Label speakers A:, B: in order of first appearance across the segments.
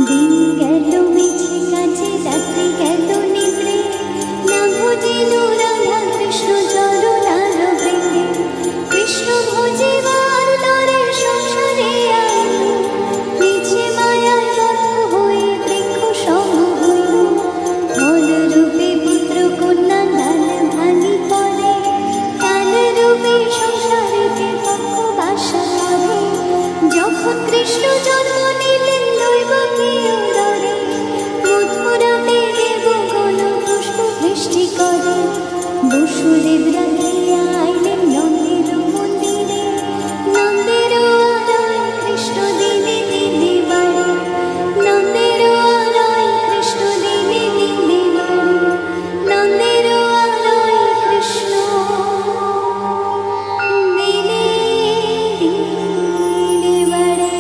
A: দিন গেল মিছে কাছে রাত্রি গেল নিদ্রে না ভজিল রাধা কৃষ্ণ চরণার বৃন্দে কৃষ্ণ ভজিবার তরে সংসারে আইল মিছে মায়ায় বদ্ধ হয়ে বৃক্ষ সঙ্গ হইল ফল রূপে পুত্র কন্যা দান ভাঙি পড়ে কাল রূপে সংসারেতে পক্ষ বাসা করে যখন কৃষ্ণ জন্ম নিলেন দৈবকীয় দরে মথুরাতে দেবগণ পুষ্প বৃষ্টি করে বসুদেব রাখিয়া আইলেন নন্দের মন্দিরে নন্দের আলয় কৃষ্ণ দিনে দিনে বাড়ে নন্দের আলয় কৃষ্ণ দিনে দিনে বাড়ে নন্দের আলয় কৃষ্ণ দিনে দিনে বাড়ে।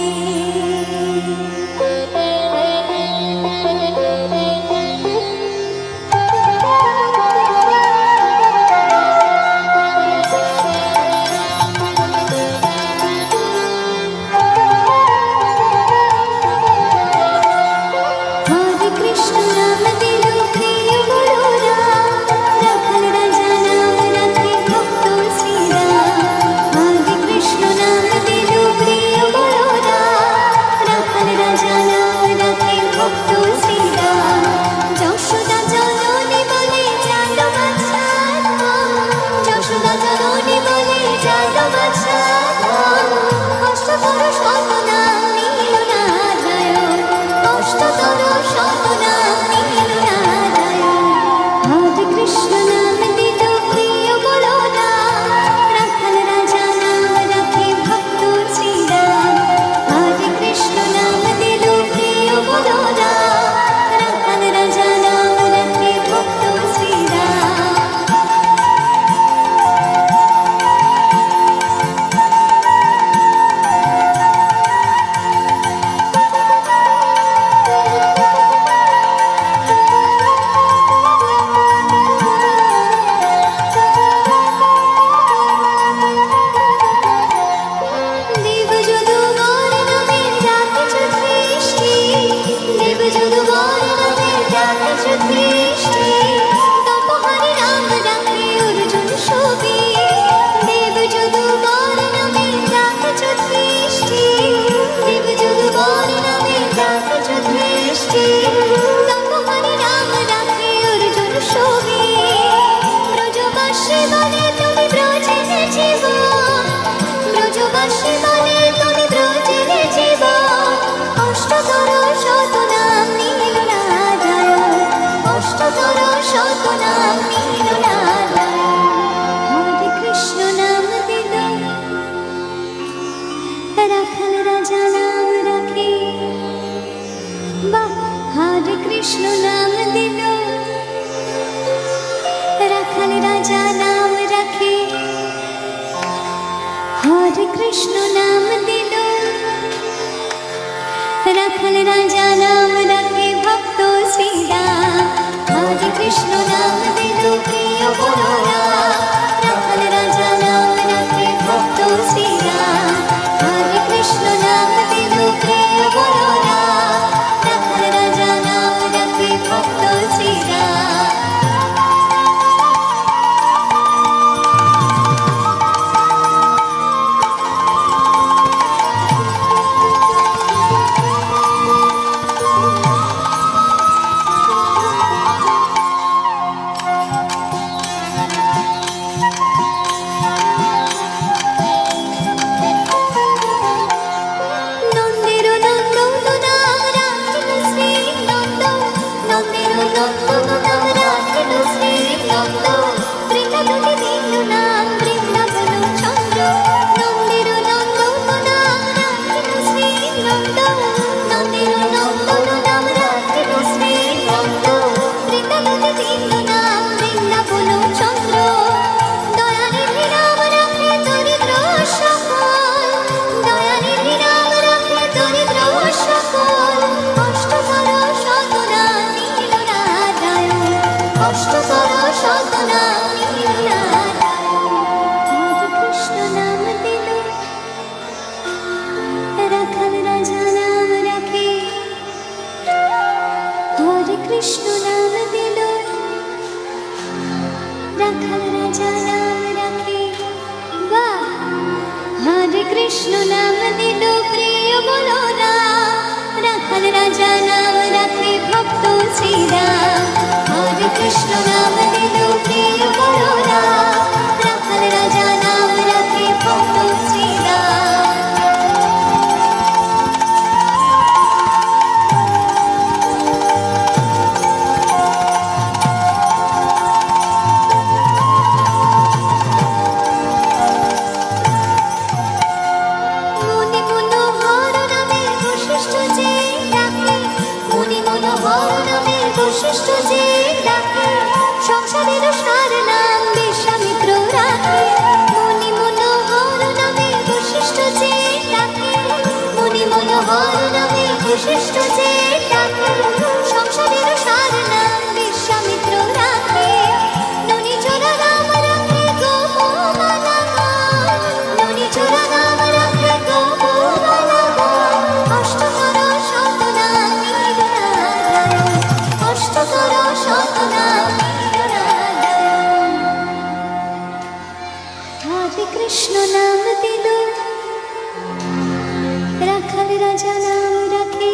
A: হরে কৃষ্ণ নাম দিল প্রিয় বড়রা রাখাল রাজা নাম রাখে ভক্ত শ্রীরাম হরে কৃষ্ণ নাম দিল প্রিয় বড়রা রাখাল রাজা নাম রাখে ভক্ত শ্রীরাম যশোদা জননী বলে জানো বাছা যশোদা জননী বলে জানো বাছা অষ্টতর শতনাম নীল নারায়ণ অষ্টতর শতনাম নীল নারায়ণ হরে কৃষ্ণ নাম দিল প্রিয় বড়রা রাখাল রাজা নাম রাখে ভক্ত শ্রীরাম হরে কৃষ্ণ নাম দিল প্রিয় বড়রা রাখাল রাজা নাম রাখে ভক্ত শ্রীরাম। দেবযদুবর নামে যা কিছু সৃষ্টি দেবযদুবর নামে যা কিছু সৃষ্টি তপহারি নাম রাখে অর্জুন ছবি দেবযদুবর নামে যা কিছু সৃষ্টি দেবযদুবর নামে যা কিছু সৃষ্টি তপহারি নাম রাখে অর্জুন ছবি ব্রজবাসী বলে তুমি ব্রজের জীবন ব্রজবাসী বলে তুমি ব্রজের জীবন অষ্টতর শতনাম নীল নারায়ণ অষ্টতর শতনাম নীল নারায়ণ হরে কৃষ্ণ নাম দিল রাখাল রাজা নাম রাখে বাহ হরে কৃষ্ণ নাম দিল রাখাল রাজা নাম রাখে হরে কৃষ্ণ নাম দিল রাখাল রাজা নাম রাখে ভক্ত শ্রীরাম হরে কৃষ্ণ নাম দিল প্রিয় বড়রা রাখাল রাজা নাম রাখে ভক্ত শ্রীরাম হরে কৃষ্ণ নাম দিল প্রিয় বড়রা রাখাল রাজা নাম রাখে ভক্ত শ্রীরাম। কৃষ্ণ নাম দিল, রাখাল রাজা নাম রাখে। বাহ! হরে কৃষ্ণ নাম দিল প্রিয় বলো না, রাখাল রাজা নাম রাখে ভক্ত শ্রীরাম। হরে কৃষ্ণ নাম দিল প্রিয় বলো না, রাখাল রাজা নাম রাখে ভক্ত শ্রীরাম। মুনি মনোহর নামে বশিষ্ঠ যে ডাকে, মুনি মনোহর নামে বশিষ্ঠ যে ডাকে, সংসারের সার নাম বিশ্বামিত্র রাখে। মুনি মনোহর নামে বশিষ্ঠ যে ডাকে, মুনি মনোহর নামে বশিষ্ঠ যে ডাকে, সংসারের সার নাম বিশ্বামিত্র রাখে। ননি চোরা নাম রাখে গোপমালা গান, ননি চোরা নাম রাখে গোপমালা গান। অষ্টকর শতনাম নিরনারায়ণ, অষ্টকর শতনাম নিরনারায়ণ। হরে কৃষ্ণ নাম দিল, রাখাল রাজা নাম রাখে।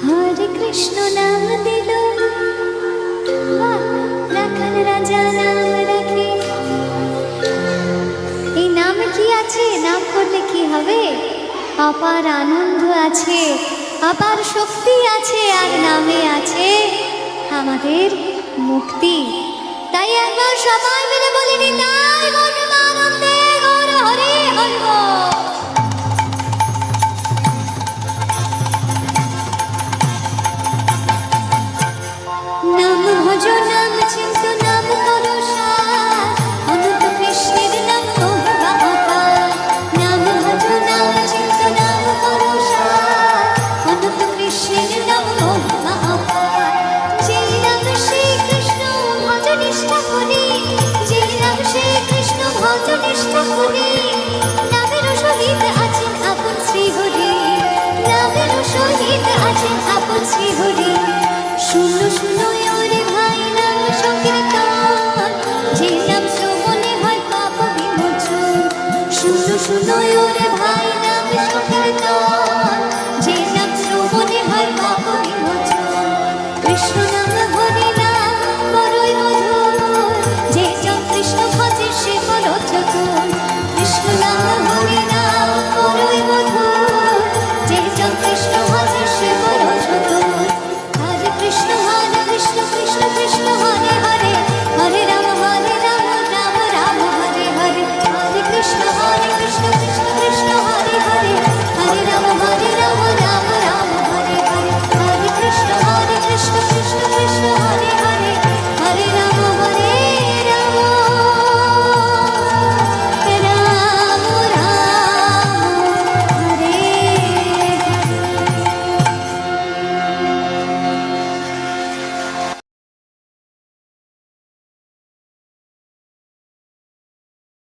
A: হরে কৃষ্ণ নাম দিল, রাখাল রাজা নাম রাখে। এই নামে কি আছে? নাম করলে কি হবে? অপার আনন্দ আছে, অপার শক্তি আছে, আর নামে আছে আমাদের মুক্তি। তাই একবার সবাই মিলে বলি, নিতাই গৌর আনন্দে গৌর হরি হরি বল।